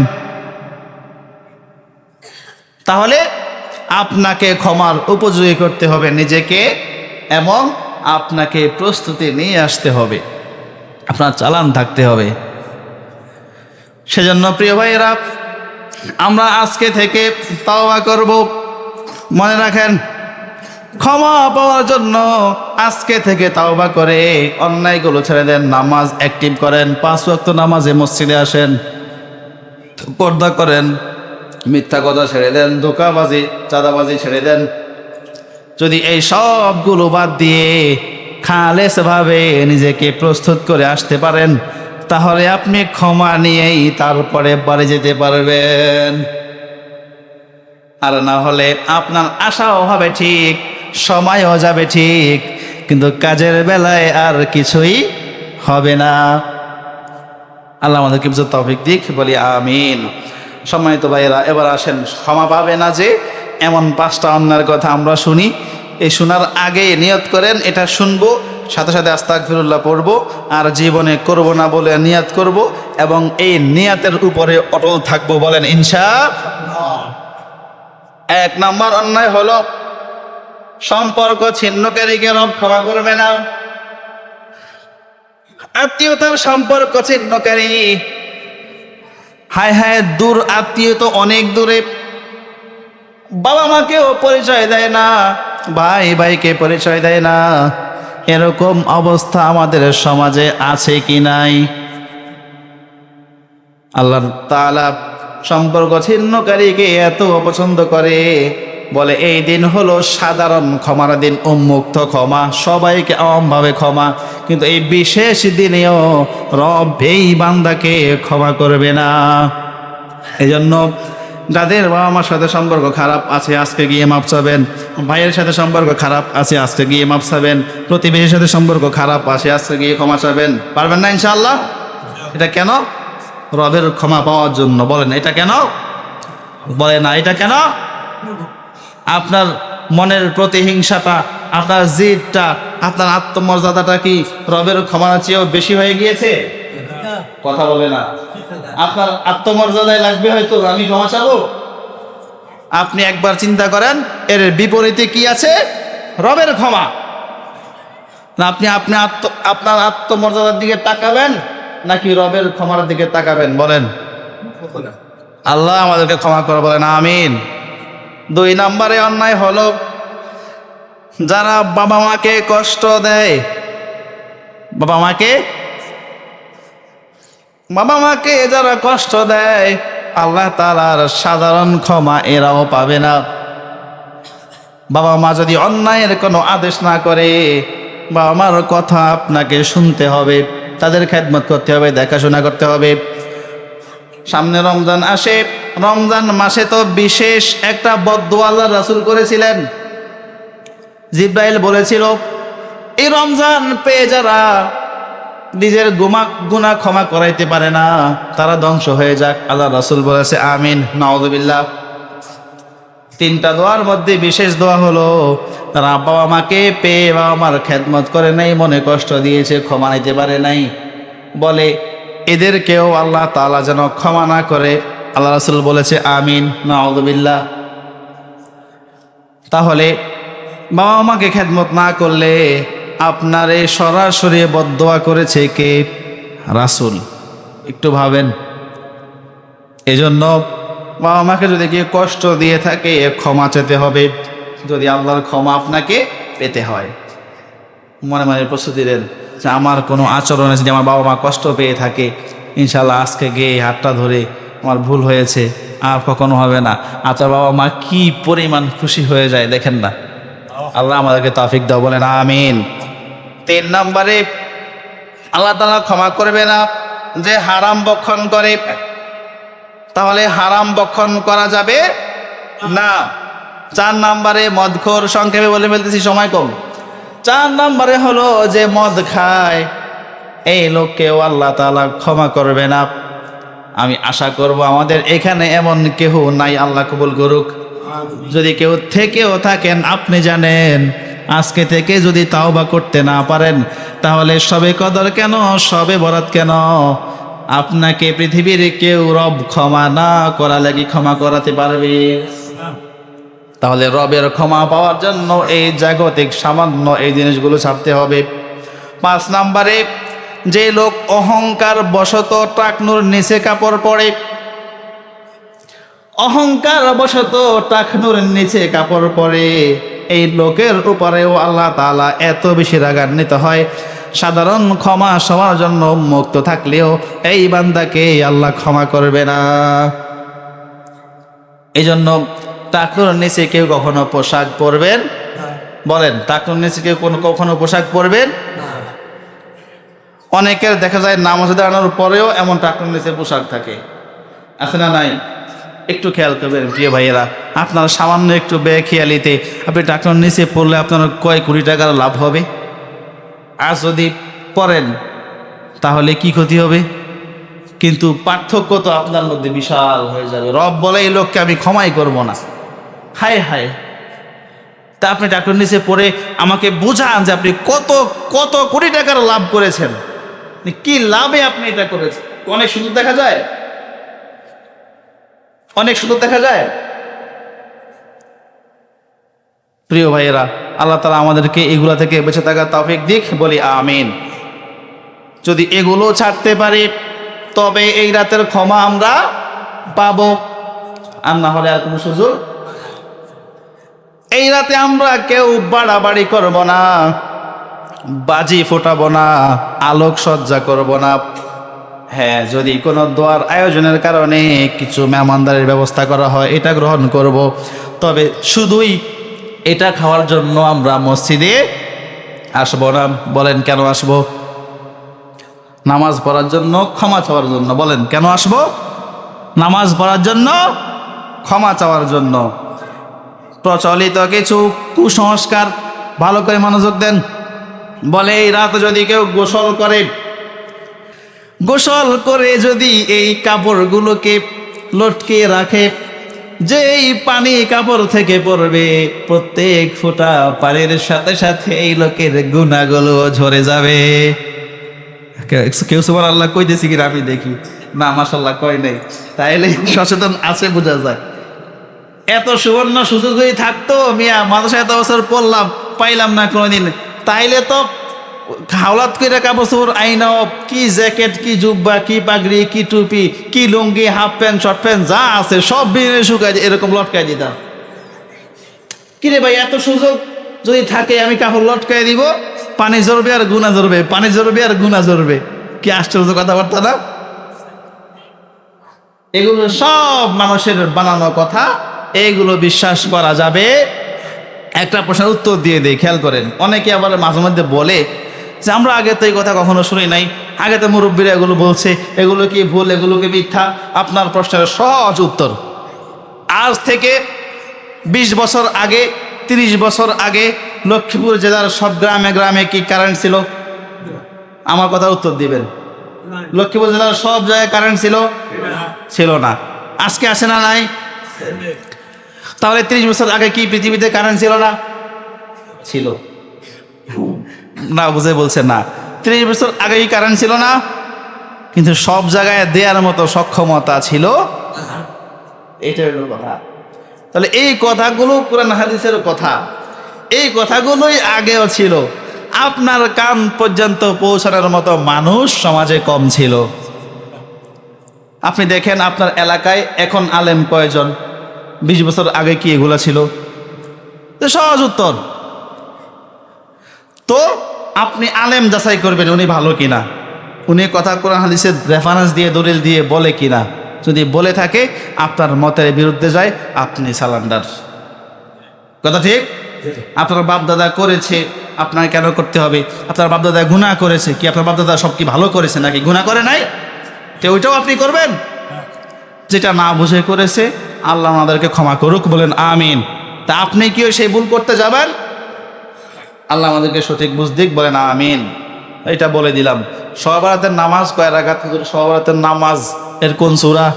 তাহলে আপনাকে ক্ষমার উপযোগী করতে হবে নিজেকে, এবং আপনাকে প্রস্তুতি নিয়ে আসতে হবে, আপনার চালান থাকতে হবে। সেজন্য প্রিয় ভাইয়েরা, আমরা আজকে থেকে তওবা করব। মনে রাখেন, ক্ষমা পাওয়ার জন্য আজকে থেকে তওবা করে অন্যায়গুলো ছেড়ে দেন, নামাজ অ্যাক্টিভ করেন, 5 ওয়াক্ত নামাজে মসজিদে আসেন, পর্দা করেন, মিথ্যা কথা ছেড়ে দেন, ধোঁকাবাজি চাঁদাবাজি ছেড়ে দেন। যদি এই সবগুলো বাদ দিয়ে খালেসভাবে নিজেকে প্রস্তুত করে আসতে পারেন, তাহলে আপনি ক্ষমা নিয়েই তারপরে বাড়ি যেতে পারবেন। আর না হলে আপনার আশাও হবে ঠিক, সময়ও যাবে ঠিক, কিন্তু কাজের বেলায় আর কিছুই হবে না। আল্লাহ আমাদেরকে বুঝার তৌফিক দিক, বলি আমিন। সম্মানিত ভাইয়েরা, এবার আসেন, ক্ষমা পাবে না যে এমন 5টা অন্যায়ের কথা আমরা শুনি। এই শোনার আগে নিয়ত করেন এটা শুনবো, সাথে সাথে আস্তাগফিরুল্লাহ পড়বো, আর জীবনে করব না বলে নিয়ত করব, এবং এই নিয়তের উপরে অটল থাকবো। বলেন ইনশাআল্লাহ। 1 নম্বর অন্যায় হলো সম্পর্ক ছিন্নকারীকে রব ক্ষমা করবে না। আত্মীয়তার সম্পর্ক ছিন্নকারী, হায় হায়, দূর আত্মীয় তো অনেক দূরে, বাবা মাকেও পরিচয় দেয় না, ভাই ভাইকে পরিচয় দেয় না, এরকম অবস্থা আমাদের সমাজে আছে কি নাই? আল্লাহ তাআলা সম্পর্ক ছিন্নকারীকে এত অপছন্দ করে, বলে এই দিন হলো সাধারণ ক্ষমার দিন, উন্মুক্ত ক্ষমা, সবাইকে আমভাবে ক্ষমা, কিন্তু এই বিশেষ দিনেও রব এই বান্দাকে ক্ষমা করবে না। এই জন্য যাদের বাবা মার সাথে সম্পর্ক খারাপ আছে আজকে গিয়ে মাপ চাবেন, ভাইয়ের সাথে সম্পর্ক খারাপ আছে আজকে গিয়ে মাপ চাবেন, প্রতিবেশীর সাথে সম্পর্ক খারাপ আছে আজকে গিয়ে ক্ষমা চাবেন। পারবেন না ইনশাআল্লাহ? এটা কেন? রবের ক্ষমা পাওয়ার জন্য। বলেন এটা কেন? বলে না এটা কেন? আপনার মনের প্রতিহিংসাটা, আপনার জিদটা, আপনার আত্মমর্যাদাটা কি রবের ক্ষমার চেয়েও বেশি হয়ে গিয়েছে? কথা বলে না। আপনার আত্মমর্যাদায় লাগবে হয়তো আমি ক্ষমা চাবো। আপনি একবার চিন্তা করেন, এর বিপরীতে কি আছে? রবের ক্ষমা। না আপনি আপনার আত্মমর্যাদার দিকে তাকাবেন নাকি রবের ক্ষমার দিকে তাকাবেন? বলেন। আল্লাহ আমাদেরকে ক্ষমা করে, বলেন আমিন। 2 নম্বরে অন্যায় হলো যারা বাবা মাকে কষ্ট দেয়। বাবা মাকে যারা কষ্ট দেয়, আল্লাহ তাআলার সাধারণ ক্ষমা এরাও পাবে না। বাবা মা যদি অন্যায়ের কোনো আদেশ না করে, বাবা মার কথা আপনাকে শুনতে হবে, তাদের খেদমত করতে হবে, দেখাশোনা করতে হবে। সামনে রমজান আসে, রমজান মাসে তো বিশেষ একটা বদদুয়া আল্লাহর রাসূল করেছিলেন। জিবরাইল বলেছিল, এই রমজান পেয়ে যারা নিজের গুনাহ ক্ষমা করাইতে পারে না, তারা ধ্বংস হয়ে যাক। আল্লাহ রাসূল বলেছে আমিন, নাউযুবিল্লাহ। 3টা দোয়ার মধ্যে বিশেষ দোয়া হলো তারা বাবা মাকে পেয়ে বাবা মার খেদমত করে নাই, মনে কষ্ট দিয়েছে, ক্ষমা নিতে পারে নাই, বলে এদেরকেও আল্লাহ তাআলা যেন ক্ষমা না করে। আল্লাহ রাসূল বলেছে আমিন, নাউযুবিল্লাহ। তাহলে বাবা মাকে খেদমত না করলে আপনারে সরাসরি বদদোয়া করেছে কে? রাসূল। একটু ভাবেন। এজন্য বাবা মাকে যদি কেউ কষ্ট দিয়ে থাকে ক্ষমা চেতে হবে, যদি আল্লাহর ক্ষমা আপনাকে পেতে হয়। মনে মনে প্রস্তুতি দেন যে আমার কোনো আচরণ আছে, যে আমার বাবা মা কষ্ট পেয়ে থাকে, ইনশাল্লাহ আজকে গিয়ে হাতটা ধরে আমার ভুল হয়েছে, আর কখনো হবে না। আপনার বাবা মা কি পরিমাণ খুশি হয়ে যায় দেখেন না। আল্লাহ আমাদেরকে তৌফিক দাও, বলেন আমিন। 3 নম্বরে আল্লাহ তাআলা ক্ষমা করবে না যে হারাম ভক্ষণ করে। তাহলে হারাম ভক্ষণ করা যাবে না। 4 নম্বরে মদখোর, সংক্ষেপে বলে ফেলতেছি সময় কম। 4 নম্বরে হলো যে মদ খায়, এই লোককেও আল্লাহ তাআলা ক্ষমা করবে না। আমি আশা করব আমাদের এখানে এমন কেউ নাই, আল্লাহ কবুল করুক। যদি কেউ থেকেও থাকেন, আপনি জানেন আজকে থেকে যদি তাওবা করতে না পারেন, তাহলে সবে কদর কেন, সবে বরাত কেন, আপনাকে পৃথিবীর কেউ রব ক্ষমা না করা লাগি ক্ষমা করাতে পারবে। তাহলে রবের ক্ষমা পাওয়ার জন্য এই জাগতিক সামান্য এই জিনিসগুলো ছাড়তে হবে। 5 নম্বরে যে লোক অহংকার বশত টাকনুর নিচে কাপড় পরে, অহংকার বশত টাকনুর নিচে কাপড় পরে, এই লোকের উপরেও আল্লাহ তাআলা এত বেশি রাগান্বিত হয়, সাধারণ ক্ষমা সবার জন্য মুক্ত থাকলেও এই বান্দাকে আল্লাহ ক্ষমা করবে না। এই জন্য টাকনুর নিচে কেউ কখনো পোশাক পরবেন, বলেন টাকনুর নিচে কেউ কখনো পোশাক পরবেন। অনেকের দেখা যায় নামাজে দাঁড়ানোর পরেও এমন টাকনুর নিচে পোশাক থাকে, আছে না নাই? একটু খেয়াল করবেন প্রিয় ভাইয়েরা, আপনার সামান্য একটু বেখেয়ালিতে আপনি টাকনুর নিচে পড়লে আপনার কয় কোটি টাকার লাভ হবে। আর যদি পড়েন তাহলে কি ক্ষতি হবে? কিন্তু পার্থক্য তো আপনার মধ্যে বিশাল হয়ে যাবে। রব বলে এই লোককে আমি ক্ষমাই করব না। হায় হায়, তা আপনি টাকনুর নিচে পড়ে আমাকে বোঝান যে আপনি কত কত কোটি টাকার লাভ করেছেন, কি লাভে আপনি এটা করেছেন। অনেক সুন্দর দেখা যায়, অনেক সুন্দর দেখা যায়। প্রিয় ভাইয়েরা, আল্লাহ তাআলা আমাদেরকে এগুলা থেকে বেঁচে থাকার তৌফিক দিক, বলি আমিন। যদি এগুলো ছাড়তে পারি তবে এই রাতের ক্ষমা আমরা পাবো, আর না হলে আর কোনো সুযোগ। এই রাতে আমরা কেউ বাড়াবাড়ি করব না, বাজি ফোটাবো না, আলোক সজ্জা করব না। হ্যাঁ, যদি কোনো দোয়ার আয়োজনের কারণে কিছু মেহমানদারির ব্যবস্থা করা হয় এটা গ্রহণ করব, তবে শুধুই এটা খাওয়ার জন্য আমরা মসজিদে আসবো না। বলেন কেন আসবো? নামাজ পড়ার জন্য, ক্ষমা চাওয়ার জন্য। বলেন কেন আসবো? নামাজ পড়ার জন্য, ক্ষমা চাওয়ার জন্য। প্রচলিত কিছু কুসংস্কার ভালো করে মনোযোগ দেন। বলে এই রাতে যদি কেউ গোসল করে, গোসল করে যদি এই কাপড়গুলোকে লটকে রাখে, যে এই পানি কাপড় থেকে পড়বে, প্রত্যেক ফোঁটা পানির সাথে সাথে এই লোকের গুনাহগুলো ঝরে যাবে। কেউ সুবহানাল্লাহ কইতেছি কিনা আমি দেখি না, মাশাআল্লাহ কয় নাই, তাইলে সচেতন আছে বোঝা যায়। এত সুবর্ণ সুযোগ যদি থাকতো, মিয়া মাদ্রাসায় এত বছর পড়লাম, পাইলাম না কোনোদিন, তাইলে তো হাওলাত করে কাপড় চোপড় আইনাও, কি জ্যাকেট, কি জুব্বা, কি পাগড়ি, কি টুপি, কি লুঙ্গি, হাফ প্যান্ট, শর্ট প্যান্ট যা আছে সব বিনে শুকায় এরকম লটকাই দিতাম। কিরে ভাই, এত সুযোগ যদি থাকে আমি কাপড় লটকাই দিব, পানি ঝরবে আর গুণা ঝরবে, পানি ঝরবে আর গুণা ঝরবে। কি আশ্চর্য কথাবার্তা না? এগুলো সব মানুষের বানানো কথা, এইগুলো বিশ্বাস করা যাবে? একটা প্রশ্নের উত্তর দিয়ে দেই, খেয়াল করেন। অনেকে আবার মাঝে মধ্যে বলে যে আমরা আগে তো এই কথা কখনো শুনি নাই, আগে তো মুরব্বীরা এগুলো বলছে, এগুলো কি ভুল, এগুলো কি মিথ্যা? আপনার প্রশ্নের সহজ উত্তর, আজ থেকে 20 বছর আগে, 30 বছর আগে লক্ষ্মীপুর জেলার সব গ্রামে গ্রামে কি কারেন্ট ছিল? আমার কথা উত্তর দিবেন। লক্ষ্মীপুর জেলার সব জায়গায় কারেন্ট ছিল? ছিল না। আজকে আসে না নাই? তাহলে 30 বছর আগে কি পৃথিবীতে কারেন্ট ছিল না? ছিল না, বুঝে বলছে না। 30 বছর আগে কি কারেন্ট ছিল না? কিন্তু সব জায়গায় দেওয়ার মতো সক্ষমতা ছিল। এটাই হলো কথা। তাহলে এই কথাগুলো কোরআন হাদিসের কথা, এই কথাগুলোই আগেও ছিল, আপনার কান পর্যন্ত পৌঁছানোর মতো মানুষ সমাজে কম ছিল। আপনি দেখেন আপনার এলাকায় এখন আলেম কয়জন, 20 বছর আগে কি এগুলা ছিল? সহজ উত্তর। তো আপনি আলেম যাচাই করবেন উনি ভালো কিনা, উনি কথা কোরআন হাদিসের রেফারেন্স দিয়ে দলিল দিয়ে বলে কিনা। যদি বলে থাকে আপনার মতের বিরুদ্ধে যায়, আপনি সালান্ডার। কথা ঠিক? আপনার বাপদাদা করেছে, আপনার কেন করতে হবে? আপনার বাপদাদা গুনাহ করেছে, কি আপনার বাপদাদা সব কি ভালো করেছে নাকি গুনাহ করে নাই? তো ওইটাও আপনি করবেন। যেটা না বুঝে করেছে আল্লাহ আমাদেরকে ক্ষমা করুক, বলেন আমিন। তা আপনি কি সেই ভুল করতে যাবেন? আল্লাহ আমাদেরকে সঠিক বুঝ দিক, বলেন আমিন। এটা বলে দিলাম। শবে বরাতের নামাজ কয় রাকাত? শবে বরাতের নামাজ এর কোন সূরা,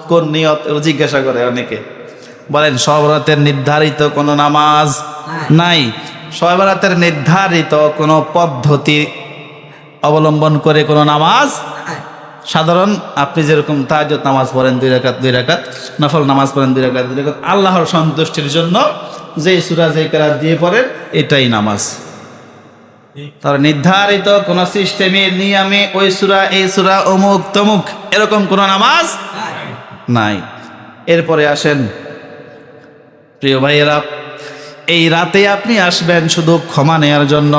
কোন নিয়ত, এগুলো জিজ্ঞাসা করে অনেকে। বলেন শবে বরাতের নির্ধারিত কোনো নামাজ নাই। শবে বরাতের নির্ধারিত কোনো পদ্ধতি অবলম্বন করে কোনো নামাজ, সাধারণ আপনি যেরকম তাহাজ্জুদ নামাজ পড়েন 2 রাকাত 2 রাকাত, নফল নামাজ পড়েন 2 রাকাত 2 রাকাত, আল্লাহর সন্তুষ্টির জন্য যে সূরা যে কেরাত দিয়ে পড়েন এটাই নামাজ। তার নির্ধারিত কোন সিস্টেমে নিয়মে ওই সূরা এই সূরা অমুক তমুক এরকম কোন নামাজ নাই। এরপরে আসেন প্রিয় ভাইয়েরা, এই রাতে আপনি আসবেন শুধু ক্ষমা নেয়ার জন্য,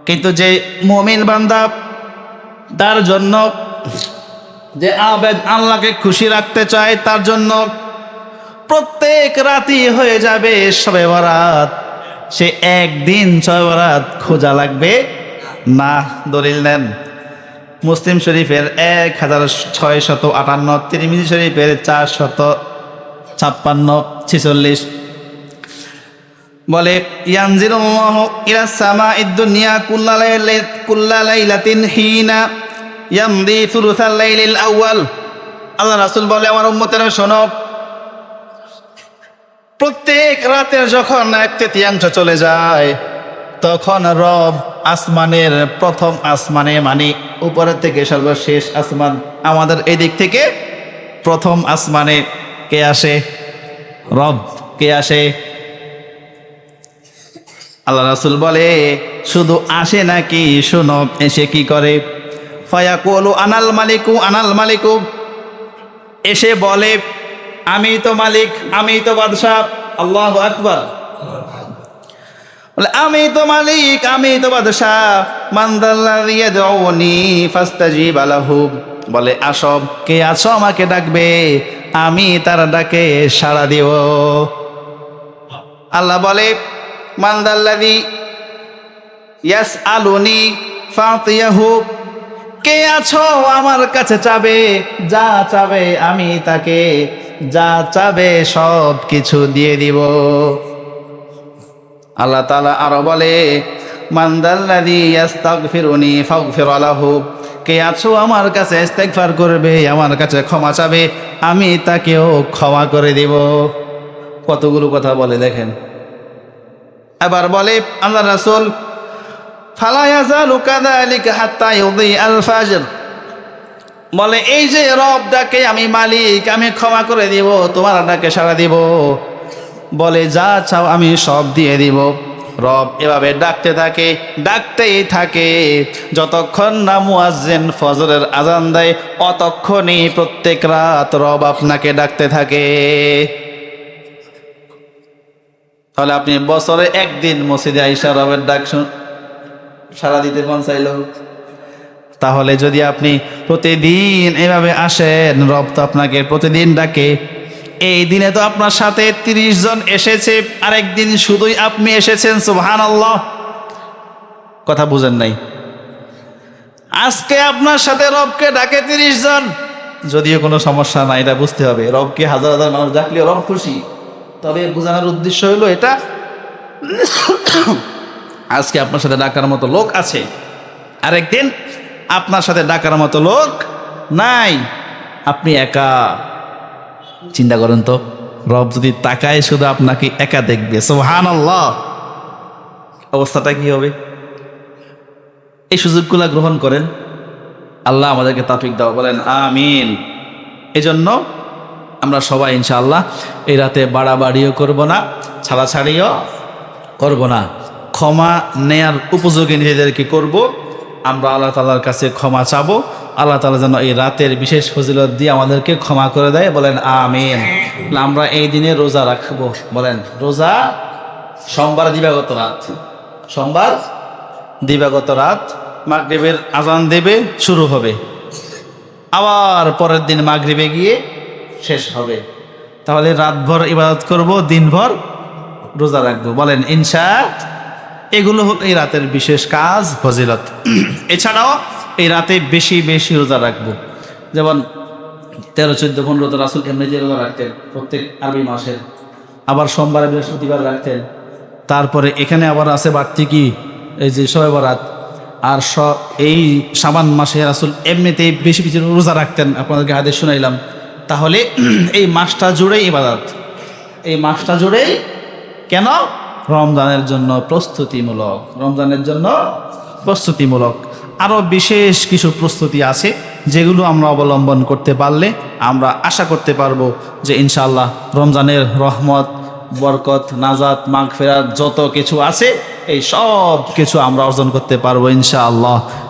কিন্তু যে মুমিন বান্দা তার জন্য, যে আবেদ আল্লাহকে খুশি রাখতে চায় তার জন্য প্রত্যেক রাতই হয়ে যাবে শবে বরাত। সে একদিন শবে বরাত খোঁজা লাগবে না। দলিল নেন মুসলিম শরীফের 1658, তিরমিজি শরীফের 456-46 বলে ইয়ানজিলুল্লাহু ইলা সামাঈদ দুনিয়া কুল্লা লাইলাতিন হিনা ইয়ামদি সুলুসাল লাইলিল আউয়াল। আল্লাহ রাসূল বলে, আমার উম্মতেরা শোনো, প্রত্যেক রাতের যখন 1/3 চলে যায় তখন রব আসমানের প্রথম আসমানে, মানে উপরের থেকে সর্বশেষ আসমান, আমাদের এই দিক থেকে প্রথম আসমানে কে আসে? রব কে আসে? আল্লাহ রাসূল বলে শুধু আসে নাকি, শোনো এসে কি করে? ফায়াকুলু আনাল মালিকু আনাল মালিকু, এসে বলে আমি তো মালিক, আমি তো বাদশাহ। আল্লাহু আকবার। বলে আমি তো মালিক, আমি তো বাদশাহ। মান যাল্লাযী ইয়াদউনি ফাস্তাজিব লাহু, বলে আসো, কে আছো আমাকে ডাকবে, আমি তার ডাকে সাড়া দিব। আল্লাহ বলে মান যাল্লাযী ইয়াসআলুনি ফাতিয়াহু, কে আছো আমার কাছে চাবে, যা চাবে আমি তাকে যা চাবে সব কিছু দিয়ে দিব। আল্লাহ তাআলা আরো বলে মান যাল্লাযী ইস্তাগফিরুনি ফাগফির লাহু, কে আছো আমার কাছে ইস্তেগফার করবে, আমার কাছে ক্ষমা চাবে, আমি তাকেও ক্ষমা করে দিব। কতগুলো কথা বলে দেখেন। এবার বলে আল্লাহ রাসূল ফালা ইয়াজালু কাযালিকা হাত্তা ইউদি আল ফাজর, বলে এই যে রব ডাকে আমি মালিক, আমি ক্ষমা করে দিব, তোমার ডাকে সাড়া দিব, বলে যা চাও আমি সব দিয়ে দিব। রব এভাবে ডাকতে থাকে, ডাকতেই থাকে যতক্ষণ না মুয়াজ্জিন ফজরের আজান দেয়, অতক্ষণই প্রত্যেক রাত রব আপনাকে ডাকতে থাকে। তাহলে আপনি বছরে একদিন মসজিদে আইসা রবের ডাক সাড়া দিতে মন চাইল, তাহলে যদি আপনি প্রতিদিন এভাবে আসেন, রব তো আপনাকে প্রতিদিন ডাকে। এই দিনে তো আপনার সাথে 30 জন এসেছে, আরেকদিন শুধুই আপনি এসেছেন, সুবহানাল্লাহ। কথা বুঝেন নাই? আজকে আপনার সাথে রবকে ডাকে 30 জন, যদিও কোনো সমস্যা নাই, এটা বুঝতে হবে। রবকে হাজার হাজার মানুষ ডাকলেও রব খুশি, তবে বোঝানোর উদ্দেশ্য হলো এটা আজকে আপনার সাথে ডাকার মতো লোক আছে, আরেকদিন আপনার সাথে ডাকার মতো লোক নাই, আপনি একা। চিন্তা করেন তো, রব যদি তাকায় শুধু আপনাকে একা দেখবে, সুবহানাল্লাহ, অবস্থাটা কি হবে? এই সুযোগগুলা গ্রহণ করেন। আল্লাহ আমাদেরকে তাওফিক দাও, বলেন আমিন। এজন্য আমরা সবাই ইনশাআল্লাহ এই রাতে বাড়াবাড়িও করব না, ছাড়াছাড়িও করব না, ক্ষমা নেয়ার উপযোগী নিজেদেরকে করব। আমরা আল্লাহ তাআলার কাছে ক্ষমা চাবো, আল্লাহ তাআলা যেন এই রাতের বিশেষ ফজিলত দিয়ে আমাদেরকে ক্ষমা করে দেয়, বলেন আমিন। আমরা এই দিনে রোজা রাখবো, বলেন রোজা। সোমবার দিবাগত রাত, সোমবার দিবাগত রাত মাগরিবের আজান দেবে, শুরু হবে, আবার পরের দিন মাগরিবে গিয়ে শেষ হবে। তাহলে রাতভর ইবাদত করব, দিনভর রোজা রাখবো, বলেন ইনশা। এগুলো হল এই রাতের বিশেষ কাজ, ফজিলত। এছাড়াও এই রাতে বেশি বেশি রোজা রাখবো, যেমন 13, 14, 15 তো রাসূল এমনি রোজা রাখতেন প্রত্যেক আরবি মাসের, আবার সোমবার বৃহস্পতিবার রাখতেন। তারপরে এখানে আবার আছে বাড়তি কি, এই যে শবে বরাত, আর এই শাবান মাসে রাসূল এমনিতেই বেশি বেশি রোজা রাখতেন, আপনাদেরকে হাদিস শুনাইলাম। তাহলে এই মাসটা জুড়েই ইবাদত, এই মাসটা জুড়েই কেন? রমজানের জন্য প্রস্তুতিমূলক, রমজানের জন্য প্রস্তুতিমূলক। আরও বিশেষ কিছু প্রস্তুতি আছে যেগুলো আমরা অবলম্বন করতে পারলে আমরা আশা করতে পারবো যে ইনশাআল্লাহ রমজানের রহমত, বরকত, নাজাত, মাগফিরাত যত কিছু আছে এই সব কিছু আমরা অর্জন করতে পারবো ইনশাআল্লাহ।